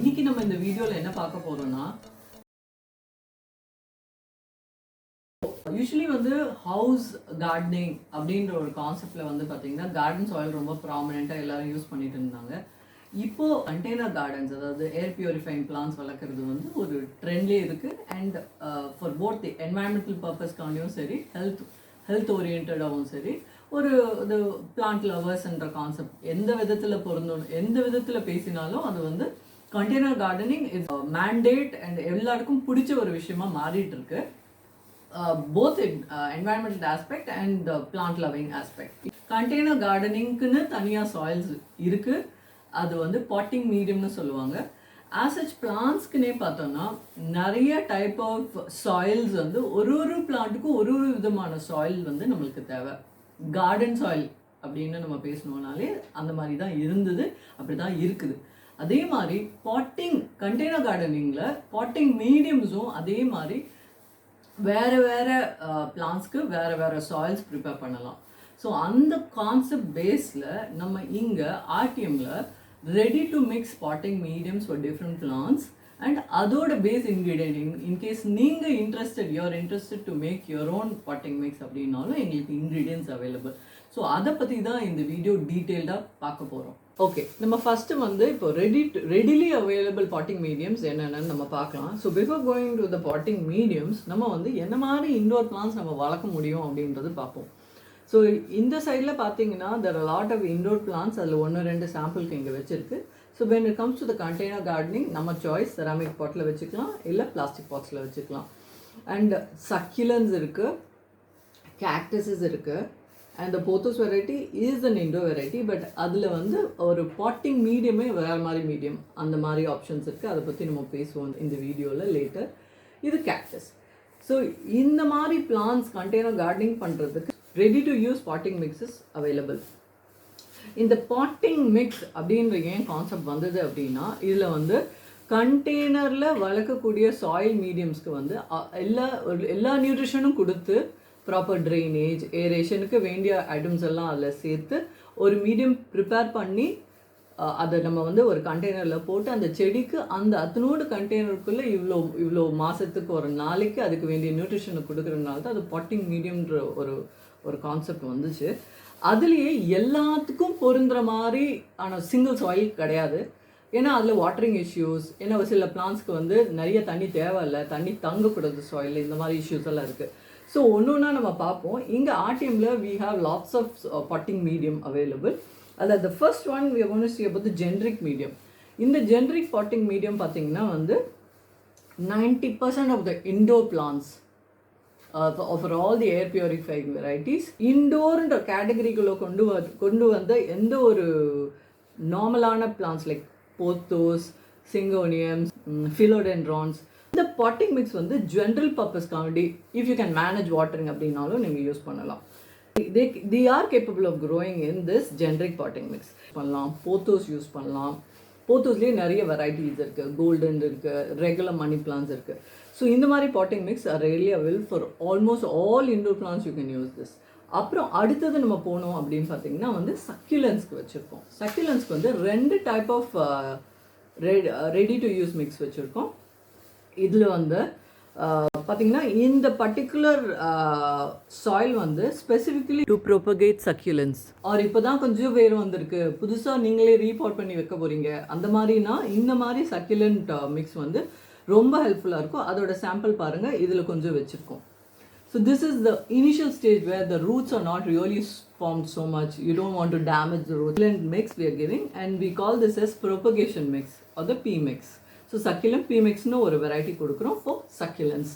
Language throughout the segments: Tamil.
இன்னைக்கு நம்ம இந்த வீடியோல என்ன பார்க்க போறோம்னா, யூசுவலி வந்து ஹவுஸ் கார்டனிங் அப்படின்ற ஒரு கான்செப்ட்ல வந்து பார்த்தீங்கன்னா கார்டன் சாயில் ரொம்ப ப்ராமினெண்ட்டாக எல்லாரும் யூஸ் பண்ணிட்டு இருந்தாங்க. இப்போ கண்டெய்னர் கார்டன்ஸ், அதாவது ஏர் பியூரிஃபைங் பிளான்ஸ் வளர்க்குறது வந்து ஒரு ட்ரெண்ட்லேயே இருக்குது. And for both the environmental பர்பஸ்க்காண்டியும் சரி, ஹெல்த் ஓரியன்டாகவும் சரி, ஒரு இது பிளான்ட் லவர்ஸ்ன்ற கான்செப்ட் எந்த விதத்தில் பொருந்தும், எந்த விதத்தில் பேசினாலும் அது வந்து container gardening is mandate and எல்லாருக்கும் பிடிச்ச ஒரு விஷயமா மாறிட்டு இருக்கு. Both in environmental aspect and plant loving aspect. Container gardeningக்குன்னு தனியாக சாயில்ஸ் இருக்குது. அது வந்து பாட்டிங் மீடியம்னு சொல்லுவாங்க. ஆஸ் சச் பிளான்ஸ்க்குனே பார்த்தோம்னா நிறைய டைப் ஆஃப் சாயில்ஸ் வந்து ஒரு பிளான்ட்டுக்கும் ஒரு விதமான சாயில் வந்து நம்மளுக்கு தேவை. கார்டன் சாயில் அப்படின்னு நம்ம பேசணுன்னாலே அந்த மாதிரி தான் இருந்தது, அப்படி தான் இருக்குது. அதே மாதிரி பாட்டிங் கண்டெய்னர் கார்டனிங்கில் பாட்டிங் மீடியம்ஸும் அதே மாதிரி வேறு வேறு பிளான்ஸ்க்கு வேறு சாயில்ஸ் ப்ரிப்பேர் பண்ணலாம். ஸோ அந்த கான்செப்ட் பேஸில் நம்ம இங்கே ஆர்டிஎம்மில் ready to mix potting mediums for different plants and அதோட பேஸ் இன்க்ரீடியன்ட் இன்கேஸ் நீங்கள் interested to make your own potting mix அப்படின்னாலும் எங்களுக்கு இன்க்ரீடியன்ட்ஸ் அவைலபிள். ஸோ அதை பற்றி தான் இந்த வீடியோ டீட்டெயில்டாக பார்க்க போகிறோம். ஓகே, நம்ம ஃபஸ்ட்டு வந்து இப்போ ரெடிலி அவைலபிள் பாட்டிங் மீடியம்ஸ் என்னென்னு நம்ம பார்க்கலாம். So before going to the potting mediums நம்ம வந்து என்ன மாதிரி இன்டோர் பிளான்ஸ் நம்ம வளர்க்க முடியும் அப்படின்றது பார்ப்போம். ஸோ இந்த சைடில் பார்த்தீங்கன்னா there are lot of indoor plants, அதில் 1-2 சாம்பிளுக்கு இங்கே வச்சுருக்கு. So when it comes to the container gardening நம்ம சாய்ஸ் செராமிக் பாட்டில் வச்சுக்கலாம், இல்லை பிளாஸ்டிக் பாட்ஸில் வச்சுக்கலாம். அண்ட் சக்யூலன்ஸ் இருக்குது, கேக்டஸஸ் இருக்குது. And the pothos variety is an Indo variety. But அதில் வந்து ஒரு பாட்டிங் மீடியமே வேறு மாதிரி மீடியம், அந்த மாதிரி ஆப்ஷன்ஸ் இருக்குது. அதை பற்றி நம்ம பேசுவோம் இந்த வீடியோவில் லேட்டர். இது கேக்டஸ். ஸோ இந்த மாதிரி பிளான்ஸ் கண்டெய்னர் கார்டனிங் பண்ணுறதுக்கு ready to use potting mixes available. இந்த பாட்டிங் மிக்ஸ் அப்படின்ற ஏன் கான்செப்ட் வந்தது அப்படின்னா, இதில் வந்து கண்டெய்னரில் வளர்க்கக்கூடிய சாயில் மீடியம்ஸ்க்கு வந்து எல்லா நியூட்ரிஷனும் கொடுத்து ப்ராப்பர் ட்ரைனேஜ், ஏரேஷனுக்கு வேண்டிய ஐட்டம்ஸ் எல்லாம் அதில் சேர்த்து ஒரு மீடியம் ப்ரிப்பேர் பண்ணி அதை நம்ம வந்து ஒரு கண்டெய்னரில் போட்டு அந்த செடிக்கு அந்த அத்தனோடு கண்டெய்னருக்குள்ளே இவ்வளோ மாதத்துக்கு ஒரு நாளைக்கு அதுக்கு வேண்டிய நியூட்ரிஷனை கொடுக்குறதுனால தான் அது பாட்டிங் மீடியம்ன்ற ஒரு கான்செப்ட் வந்துச்சு. அதுலேயே எல்லாத்துக்கும் பொருந்துற மாதிரி ஆனால் சிங்கிள் சாயில் கிடையாது. ஏன்னா அதில் வாட்டரிங் இஷ்யூஸ், ஏன்னா சில பிளான்ஸ்க்கு வந்து நிறைய தண்ணி தேவையில்லை, தண்ணி தங்கக்கூடாது சாயில், இந்த மாதிரி இஷ்யூஸ் எல்லாம் இருக்குது. ஸோ ஒன்று நம்ம பார்ப்போம். இங்கே ஆர்டிஎம்மில் we have lots of potting medium available. அதில் the first one we are going to see about the generic medium. இந்த generic potting medium பார்த்தீங்கன்னா வந்து 90% of the indoor plants for all the air purifying varieties இன்டோர்ன்ற கேட்டகரிக்குள்ளே கொண்டு வந்த எந்த ஒரு நார்மலான plants like pothos, syngoniums, philodendrons, இந்த பாட்டிங் மிக்ஸ் வந்து ஜென்ரல் பர்பஸ்க்காண்டி if you can manage watering அப்படின்னாலும் நீங்கள் யூஸ் பண்ணலாம். they are capable of growing in this generic potting mix. பண்ணலாம், போத்தோஸ் யூஸ் பண்ணலாம். போத்தோஸ்லேயே நிறைய வெரைட்டிஸ் இருக்குது, கோல்டன் இருக்குது, ரெகுலர் மணி பிளான்ஸ் இருக்குது. ஸோ இந்த மாதிரி potting mix are really available for almost all indoor plans. You can use this. அப்புறம் அடுத்தது நம்ம போனோம் அப்படின்னு பார்த்தீங்கன்னா வந்து சக்யூலன்ஸ்க்கு வச்சுருக்கோம். சக்யூலன்ஸ்க்கு வந்து 2 type of ready to use mix வச்சுருக்கோம். இதில் வந்து பார்த்தீங்கன்னா இந்த பர்டிகுலர் சாயில் வந்து specifically to propagate succulents. Or இப்போ தான் கொஞ்சம் பேர் வந்திருக்கு, புதுசாக நீங்களே ரீபாட் பண்ணி வைக்க போகிறீங்க, அந்த மாதிரினா இந்த மாதிரி சக்யூலண்ட் மிக்ஸ் வந்து ரொம்ப ஹெல்ப்ஃபுல்லாக இருக்கும். அதோட சாம்பிள் பாருங்கள், இதில் கொஞ்சம் வச்சுருக்கோம். So this is the initial stage where the roots are not really formed so much. You don't want to damage the roots. Succulent mix we are giving, and we call this as propagation mix or the P mix. So succulent P mix no ஒரு variety கொடுக்குறோம் for succulents.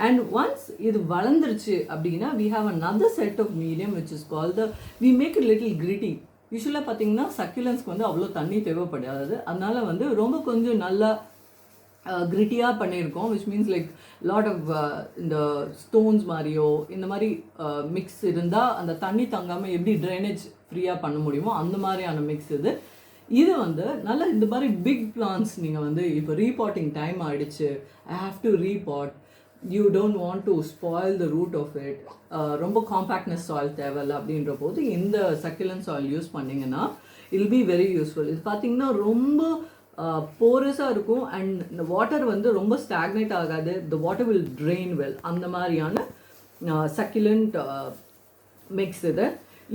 And once இது வளர்ந்துருச்சு அப்படின்னா we have another set of medium which is called we make it little gritty. யூஸ்வலாக பார்த்தீங்கன்னா சக்யூலன்ஸ்க்கு வந்து அவ்வளோ தண்ணி தேவைப்படாது, அதனால வந்து ரொம்ப கொஞ்சம் நல்லா கிரிட்டியாக பண்ணியிருக்கோம். Which means like lot of இந்த ஸ்டோன்ஸ் மாதிரியோ இந்த மாதிரி மிக்ஸ் இருந்தால் அந்த தண்ணி தங்காமல் எப்படி ட்ரைனேஜ் ஃப்ரீயாக பண்ண முடியுமோ அந்த மாதிரியான மிக்ஸ் இது வந்து நல்ல இந்த மாதிரி பிக் பிளான்ஸ் நீங்கள் வந்து இப்போ ரீபாட்டிங் டைம் ஆகிடுச்சு, I have to repot, you don't want to spoil the root of it, ரொம்ப காம்பேக்ட்னஸ் சாயில் தேவையில்லை அப்படின்ற போது இந்த சக்யூலன்ட் சாயில் யூஸ் பண்ணிங்கன்னா இல் பி வெரி யூஸ்ஃபுல். இது பார்த்தீங்கன்னா ரொம்ப போரஸாக இருக்கும் அண்ட் இந்த வாட்டர் வந்து ரொம்ப ஸ்டாக்னேட் ஆகாது. The water will drain well. அந்த மாதிரியான சக்யுலண்ட் மிக்ஸ்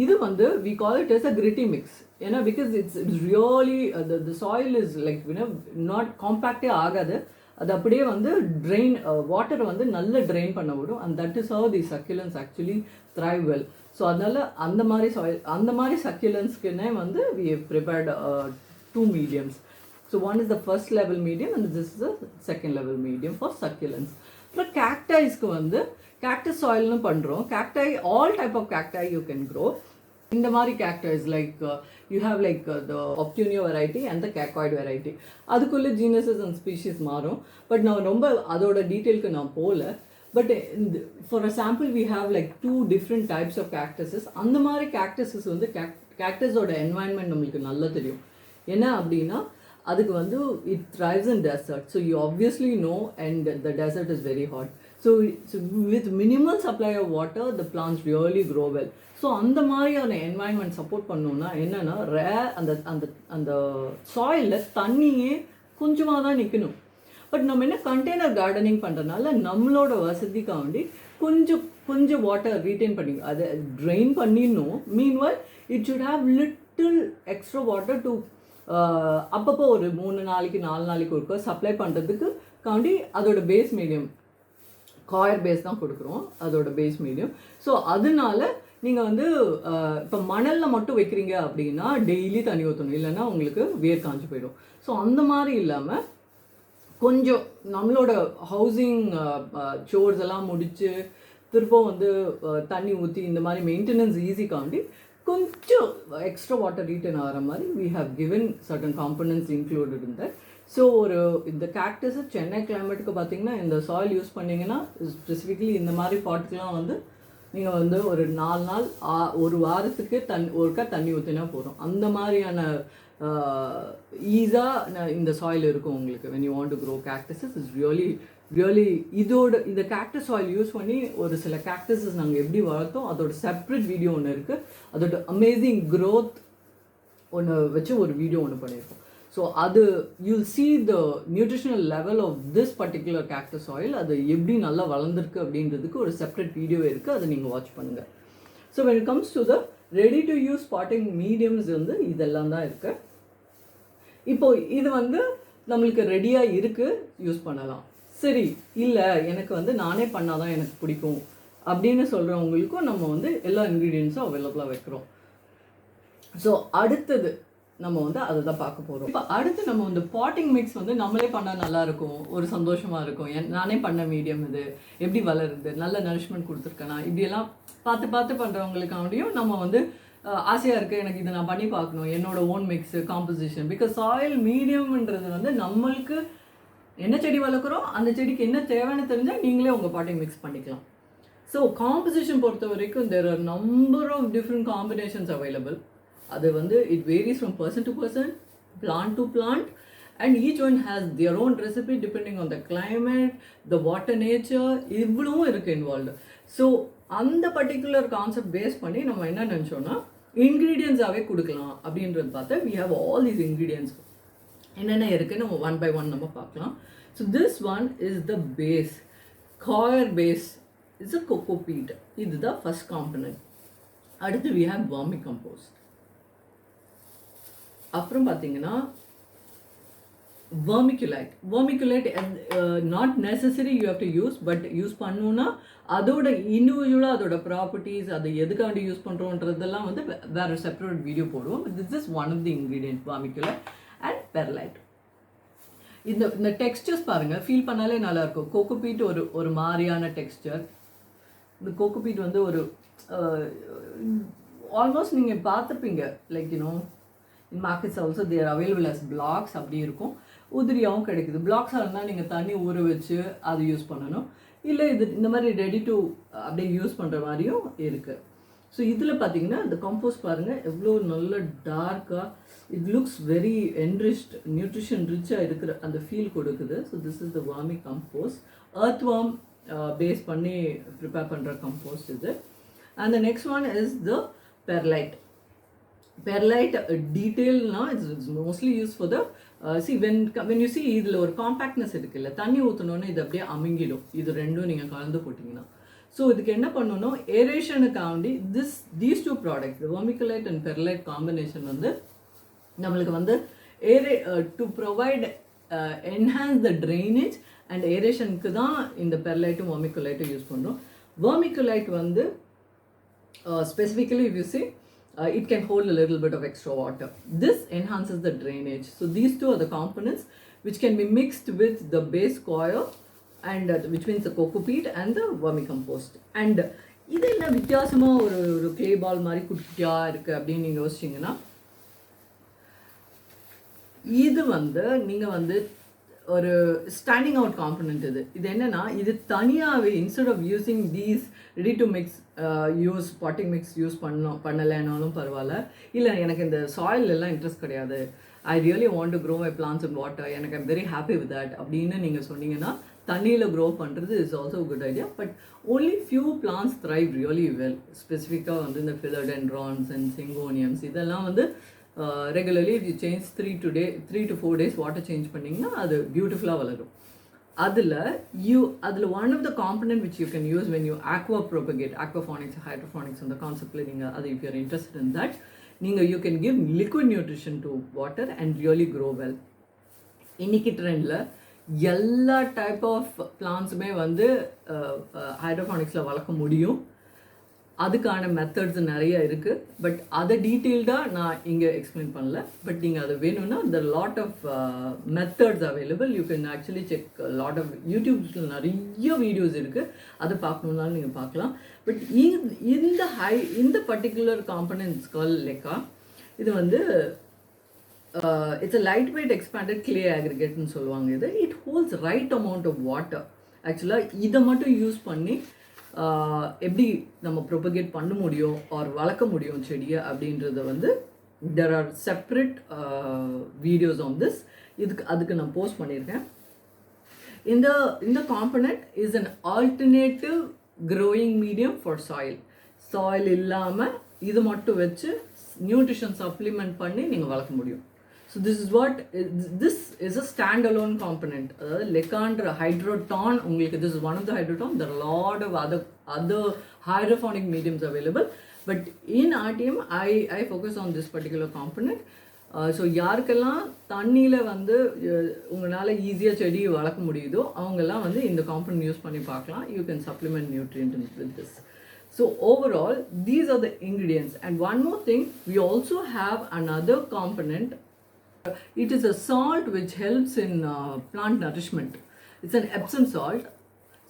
இது வந்து we call it as a gritty mix. ஏன்னா because it's really the soil is like not காம்பேக்டே ஆகாது. அது அப்படியே வந்து ட்ரெயின் வாட்டரை வந்து நல்ல ட்ரெயின் பண்ண விடும். And that is how the succulents actually thrive well. So அதனால் அந்த மாதிரி சாயில் அந்த மாதிரி சக்யுலன்ஸ்க்குன்னே வந்து we have prepared 2 mediums. So one is the first level medium and this is the second level medium for succulents. அப்புறம் கேக்டைஸ்க்கு வந்து கேக்டஸ் சாயில்னு பண்ணுறோம். Cacti all type of cacti you can grow. இந்த மாதிரி cacti like you have like the ஆப்டியூனியோ variety and the cactoid variety. அதுக்குள்ளே ஜீனஸஸ் அண்ட் ஸ்பீஷீஸ் மாறும். பட் நான் ரொம்ப அதோட டீட்டெயிலுக்கு நான் போகல. But for a sample we have like 2 different types of cactuses. அந்த மாதிரி கேக்டஸஸ் வந்து கேக்டஸோட என்வாயன்மெண்ட் நம்மளுக்கு நல்லா தெரியும். என்ன அப்படின்னா அதுக்கு வந்து it thrives in desert. So you obviously know and the desert is very hot. So with minimal supply of water the plants really grow well. So அந்த மாதிரியான என்வாயன்மெண்ட் சப்போர்ட் பண்ணோன்னா என்னென்னா அந்த அந்த அந்த சாயிலில் தண்ணியே கொஞ்சமாக தான் நிற்கணும். பட் நம்ம என்ன கண்டெய்னர் கார்டனிங் பண்ணுறதுனால நம்மளோட வசதிக்காண்டி கொஞ்சம் வாட்டர் ரீட்டைன் பண்ணி அதை ட்ரெயின் பண்ணிடணும். Meanwhile it should have little extra water to அப்பப்போ ஒரு 3 நாளைக்கு 4 நாளைக்கு ஒருக்கா சப்ளை பண்ணுறதுக்கு காண்டி அதோட பேஸ் மீடியம் காயர் பேஸ் தான் கொடுக்குறோம், அதோட பேஸ் மீடியம். ஸோ அதனால நீங்கள் வந்து இப்போ மணலில் மட்டும் வைக்கிறீங்க அப்படின்னா டெய்லி தண்ணி ஊற்றணும், இல்லைன்னா உங்களுக்கு வேர் காஞ்சி போயிடும். ஸோ அந்த மாதிரி இல்லாமல் கொஞ்சம் நம்மளோட ஹவுசிங் சோர்ஸ் எல்லாம் முடித்து திரும்ப வந்து தண்ணி ஊற்றி இந்த மாதிரி மெயின்டெனன்ஸ் ஈஸிக்காண்டி கொஞ்சம் எக்ஸ்ட்ரா வாட்டர் ரீட்டன் ஆகிற மாதிரி we have given certain components included in that. So இந்த கேக்டஸு சென்னை கிளைமேட்டுக்கு பார்த்தீங்கன்னா இந்த சாயில் யூஸ் பண்ணிங்கன்னா ஸ்பெசிஃபிக்லி இந்த மாதிரி பாட்டுக்கெலாம் வந்து நீங்கள் வந்து ஒரு 4 நாள் ஒரு வாரத்துக்கு ஒருக்கா தண்ணி ஊற்றினா போதும். அந்த மாதிரியான ஈஸாக இந்த சாயில் இருக்கும் உங்களுக்கு. when you want to grow cactuses is really இதோட இந்த கேக்டஸ் சாயில் யூஸ் பண்ணி ஒரு சில கேக்டஸஸ் நாங்கள் எப்படி வளர்த்தோம் அதோட செப்பரேட் வீடியோ ஒன்று இருக்குது. அதோட அமேசிங் க்ரோத் ஒன்று வச்சு ஒரு வீடியோ ஒன்று பண்ணியிருக்கோம். ஸோ அது you'll see the nutritional level of this particular cactus soil, அது எப்படி நல்லா வளர்ந்துருக்கு அப்படின்றதுக்கு ஒரு செப்பரேட் வீடியோ இருக்குது, அதை நீங்கள் வாட்ச் பண்ணுங்கள். So when it comes to the ready to use potting mediums வந்து இதெல்லாம் தான் இருக்குது. இப்போ இது வந்து நம்மளுக்கு ரெடியாக இருக்குது, யூஸ் பண்ணலாம். சரி இல்லை எனக்கு வந்து நானே பண்ணாதான் எனக்கு பிடிக்கும் அப்படின்னு சொல்கிறவங்களுக்கும் நம்ம வந்து எல்லா இன்க்ரீடியன்ஸும் அவைலபிளாக வைக்கிறோம். ஸோ அடுத்தது நம்ம வந்து அதை தான் பார்க்க போகிறோம். இப்போ அடுத்து நம்ம வந்து பாட்டிங் மிக்ஸ் வந்து நம்மளே பண்ணால் நல்லாயிருக்கும், ஒரு சந்தோஷமாக இருக்கும். நானே பண்ண மீடியம் இது எப்படி வளருது, நல்ல நரிஷ்மெண்ட் கொடுத்துருக்கேனா, இப்படியெல்லாம் பார்த்து பண்ணுறவங்களுக்காண்டியும் நம்ம வந்து ஆசையாக இருக்குது எனக்கு இதை நான் பண்ணி பார்க்கணும், என்னோட own mix composition. Because soil மீடியம்ன்றது வந்து நம்மளுக்கு என்ன செடி வளர்க்குறோம் அந்த செடிக்கு என்ன தேவைன்னு தெரிஞ்சால் நீங்களே உங்கள் பாட்டிங் மிக்ஸ் பண்ணிக்கலாம். ஸோ காம்போசிஷன் பொறுத்த வரைக்கும் there are number of different combinations available. அது வந்து it varies from person to person, plant to plant, and each one has their own recipe depending on the climate, the water nature, இவ்வளவும் இருக்குது இன்வால்வ்டு. ஸோ அந்த பர்டிகுலர் கான்செப்ட் பேஸ் பண்ணி நம்ம என்ன நினச்சோன்னா இன்க்ரீடியன்ஸாகவே கொடுக்கலாம் அப்படின்றது பார்த்தா we have all these ingredients. என்னென்ன இருக்குன்னு நம்ம 1 by 1 நம்ம பார்க்கலாம். So this one is the base, coir base is a coco peat. இதுதான் ஃபர்ஸ்ட் காம்பனன்ட். அடுத்து we have vermi compost. அப்புறம் பார்த்தீங்கன்னா vermiculite not necessary you have to use, but use பண்ணணுன்னா அதோட இண்டிவிஜுவலாக அதோட ப்ராப்பர்ட்டிஸ் அதை எதுக்காண்டி யூஸ் பண்ணுறோன்றதெல்லாம் வந்து வேறு செப்பரேட் வீடியோ போடுவோம். This is one of the ingredient vermiculite and perlite. இந்த டெக்ஸ்டர்ஸ் பாருங்கள், ஃபீல் பண்ணாலே நல்லாயிருக்கும். கோகோபீட் ஒரு மாதிரியான டெக்ஸ்டர். இந்த கோகோபீட் வந்து ஒரு ஆல்மோஸ்ட் நீங்கள் பார்த்துருப்பீங்க, like you know in markets also there available as blocks. அப்படி இருக்கும், உதிரியாகவும் கிடைக்குது. பிளாக்ஸாக இருந்தால் நீங்கள் தண்ணி ஊற வச்சு அது யூஸ் பண்ணணும், இல்லை இது இந்த மாதிரி ரெடி டு அப்படியே யூஸ் பண்ணுற மாதிரியும் இருக்குது. ஸோ இதில் பார்த்தீங்கன்னா இந்த கம்போஸ்ட் பாருங்கள் எவ்வளோ நல்ல டார்க்காக, it looks very enriched, nutrition ரிச்சாக இருக்கிற அந்த ஃபீல் கொடுக்குது. So this is the vermicompost, earthworm base பண்ணி ப்ரிப்பேர் பண்ணுற கம்போஸ்ட் இது. And the next one is the perlite. perlite detail now it's mostly used for the see when you see இதில் ஒரு காம்பேக்ட்னஸ் இருக்குல்ல, தண்ணி ஊற்றினோன்னே இது அப்படியே அமுங்கிடும். இது ரெண்டும் நீங்கள் கலந்து போட்டிங்கன்னா. ஸோ இதுக்கு என்ன பண்ணணும், ஏரேஷனுக்காண்டி these two products vermiculite and perlite combination வந்து நம்மளுக்கு வந்து to provide enhance the drainage and ஏரேஷனுக்கு தான் இந்த பெர்லைட்டும் வெர்மிகுலைட்டும் யூஸ் பண்ணுறோம். வெர்மிகுலைட் வந்து specifically if you see it can hold a little bit of extra water. This enhances the drainage. So these two are the components which can be mixed with the base coir and which means the cocopeat and the vermicompost. And இது என்ன வித்தியாசமாக ஒரு clay ball மாதிரி குட்டியாக இருக்குது அப்படின்னு நீங்கள் யோசிச்சிங்கன்னா, இது வந்து நீங்கள் வந்து ஒரு ஸ்டாண்டிங் அவுட் காம்பனண்ட். இது என்னென்னா, இது தனியாகவே instead of using these ready to mix potting mix use பண்ணலைன்னாலும் பரவாயில்ல, இல்லை எனக்கு இந்த சாயில் எல்லாம் இன்ட்ரெஸ்ட் கிடையாது, I really want to grow my plants in water, எனக்கு I'm very happy with that அப்படின்னு நீங்கள் சொன்னீங்கன்னா, தண்ணியில் க்ரோ பண்ணுறது is also good idea. But only few plants thrive really well. ஸ்பெசிஃபிக்காக வந்து இந்த ஃபிலோடென்ட்ரான்ஸ் அண்ட் சிங்கோனியம்ஸ் இதெல்லாம் வந்து regularly if you change 3 to 4 days water change பண்ணிங்கன்னா அது பியூட்டிஃபுல்லாக வளரும். அதில் one of the component which you can use when you aqua propagate, aquaponics, hydroponics அந்த கான்செப்டில் நீங்கள் அது if you are interested in that, நீங்கள் you can give liquid nutrition to water and really grow well. இன்னைக்கு ட்ரெண்டில் எல்லா டைப் ஆஃப் பிளான்ஸுமே வந்து ஹைட்ரோபானிக்ஸில் வளர்க்க முடியும். அதுக்கான மெத்தட்ஸ் நிறைய இருக்குது. பட் அதை டீட்டெயில்டாக நான் இங்கே எக்ஸ்பிளைன் பண்ணல. பட் நீங்கள் அது வேணும்னா the lot of methods available. You can actually check a lot of யூடியூப்ஸில் நிறைய வீடியோஸ் இருக்குது, அதை பார்க்கணுன்னாலும் நீங்கள் பார்க்கலாம். பட் இந்த பர்டிகுலர் காம்பனன்ட்ஸ் கால் லெக்கா, இது வந்து it's a light weight expanded clay ஆக்ரிகேட்னு சொல்லுவாங்க. இது it holds right amount of water. ஆக்சுவலாக இதை மட்டும் யூஸ் பண்ணி எப்படி நம்ம ப்ரொபகேட் பண்ண முடியும் ஆர் வளர்க்க முடியும் செடியை அப்படின்றத வந்து there are separate videos on this. அதுக்கு நான் போஸ்ட் பண்ணியிருக்கேன். இந்த component is an alternative growing medium for soil இல்லாமல் இது மட்டும் வச்சு நியூட்ரிஷன் சப்ளிமெண்ட் பண்ணி நீங்கள் வளர்க்க முடியும். So this is a standalone component. Lecandra hydroton, this is one of the hydroton. There are a lot of other hydroponic mediums available, but in RTM I focus on this particular component. So யாருக்கெல்லாம் தண்ணியில் வந்து உங்களால் ஈஸியாக செடி வளர்க்க முடியுதோ அவங்கெல்லாம் வந்து இந்த காம்பனண்ட் யூஸ் பண்ணி பார்க்கலாம். You can supplement nutrient with this. So overall these are the ingredients. And one more thing, we also have another component. It is a salt which helps in plant nourishment. It's an Epsom salt.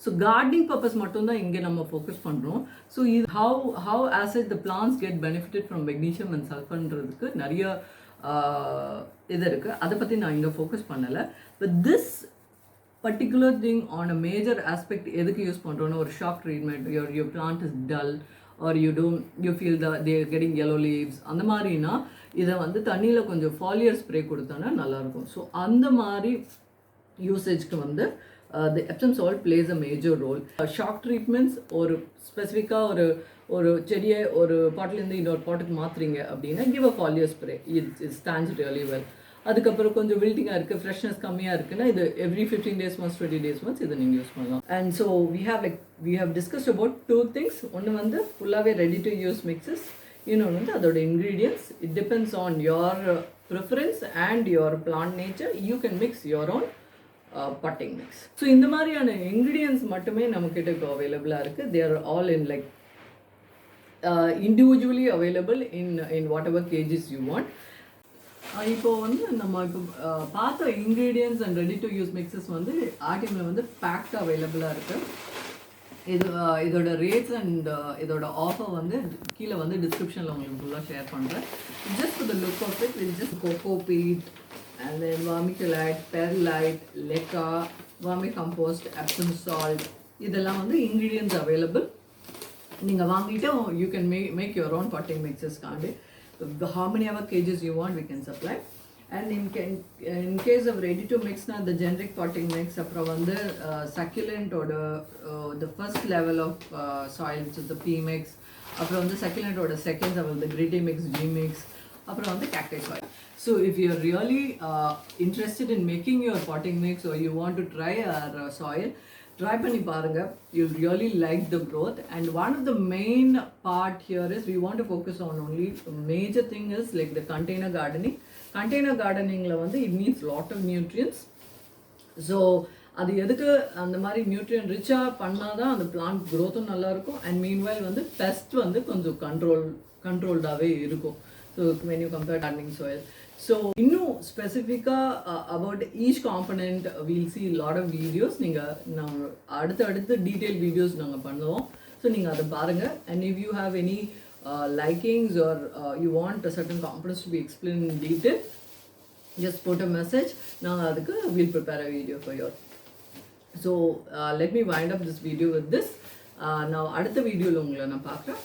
So gardening purpose மட்டும் தான் இங்கே நம்ம ஃபோக்கஸ் பண்ணுறோம். ஸோ இது how as the plants get benefited from magnesium and sulfurன்றதுக்கு நிறைய இது இருக்குது. அதை பற்றி நான் இங்கே ஃபோக்கஸ் பண்ணலை. But this particular thing on a major aspect எதுக்கு யூஸ் பண்ணுறோன்னா, ஒரு shock treatment, your plant is dull or you feel they are getting yellow leaves, அந்த மாதிரினா இதை வந்து தண்ணியில் கொஞ்சம் ஃபாலியர் ஸ்ப்ரே கொடுத்தோன்னா நல்லாயிருக்கும். ஸோ அந்த மாதிரி யூசேஜ்க்கு வந்து the Epsom salt plays a major role. Shock treatments ஒரு ஸ்பெசிஃபிக்காக ஒரு செடியை ஒரு பாட்டிலேருந்து இன்னொரு பாட்டுக்கு மாற்றுறீங்க அப்படின்னா give a foliar spray. It stands really well. அதுக்கப்புறம் கொஞ்சம் வில்ட்டிங்காக இருக்குது, ஃப்ரெஷ்னஸ் கம்மியாக இருக்குன்னா இது every 15 days once 20 days once இதை நீங்கள் யூஸ் பண்ணலாம். And so we have discussed about two things. ஒன்று வந்து ஃபுல்லாகவே ரெடி டு யூஸ் மிக்சஸ், இன்னொன்று வந்து அதோட இன்க்ரீடியன்ட்ஸ். It depends on your preference and your plant nature. You can mix your own potting mix. So இந்த மாதிரியான இன்க்ரீடியன்ட்ஸ் மட்டுமே நம்மக்கிட்ட இப்போ அவைலபிளாக இருக்குது. They are all in like individually available in whatever kgs you want. இப்போ வந்து நம்ம இப்போ பார்த்த ingredients and ready to use mixes வந்து ஆர்டிஎம்மில் வந்து பேக்டாக அவைலபிளாக இருக்குது. இதோட ரேட்ஸ் அண்ட் இதோட ஆஃபர் வந்து கீழே வந்து டிஸ்கிரிப்ஷனில் உங்களுக்கு ஃபுல்லாக ஷேர் பண்ணுறேன். Just for the look of it with just coco peat and then vermiculite, perlite, leca, vermicompost, Epsom salt, இதெல்லாம் வந்து இன்க்ரீடியன்ட்ஸ் அவைலபிள். நீங்கள் வாங்கிட்டு you can make your own potting mixes காண்டி. How many ever kgs you want we can supply. And in case of ready to mix na the generic potting mix அப்புறம் வந்து succulent ஓட the first level of soil which is the P mix, அப்புறம் வந்து succulent ஓட second level the gritty mix, G mix, அப்புறம் வந்து cacti soil. So if you're really interested in making your potting mix or you want to try our soil, try பண்ணி பாருங்க. You'll really like the growth. And one of the main part here is we want to focus on only major thing is like the container gardening. Container gardeningல வந்து it needs lot of nutrients. So அது எதுக்கு அந்த மாதிரி நியூட்ரியன் ரிச்சாக பண்ணால் தான் அந்த பிளான்ட் க்ரோத்தும் நல்லாயிருக்கும் அண்ட் மீன்வைல் வந்து பெஸ்ட் வந்து கொஞ்சம் கண்ட்ரோல்டாகவே இருக்கும். So when you compare gardening soil. So இன்னும் ஸ்பெசிஃபிக்காக about each component we'll see lot of videos நாங்கள் அடுத்து டீட்டெயில் வீடியோஸ் நாங்கள் பண்ணுவோம். ஸோ நீங்கள் அதை பாருங்கள். And if you have any likings or you want a certain components to be explained in detail, just put a message. Now we'll prepare a video for you. So let me wind up this video with this. Now அடுத்த வீடியோல உங்களை நான் பார்க்குறேன்.